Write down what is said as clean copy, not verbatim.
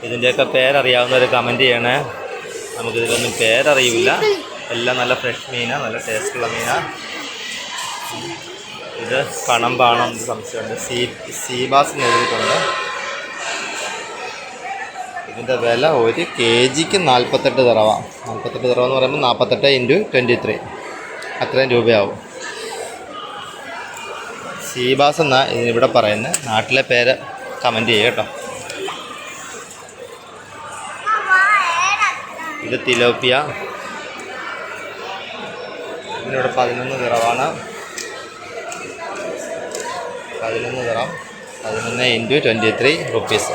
ഇതിൻ്റെയൊക്കെ പേരറിയാവുന്നവർ കമൻറ്റ് ചെയ്യണേ. നമുക്കിതിലൊന്നും പേരറിയില്ല. എല്ലാം നല്ല ഫ്രഷ് മീനാണ്, നല്ല ടേസ്റ്റുള്ള മീനാണ്. ഇത് കണമ്പാണോ എന്ന് സംശയമുണ്ട്. സീബാസ് എഴുതിയിട്ടുണ്ട്. ഇതിൻ്റെ വില 1 kg 48 ദിറവാണ്. 48 ദിറവ എന്ന് പറയുമ്പോൾ 48 × 23 അത്രയും രൂപയാവും. സീബാസ് എന്നാണ് ഇതിനിവിടെ പറയുന്നത്. നാട്ടിലെ പേര് കമൻറ്റ് ചെയ്യുക കേട്ടോ. ഇത് തിലോപ്പിയ. ഇതിനിവിടെ 11 ദിറവാണ്. 11 dirham, 11 × 23 rupees.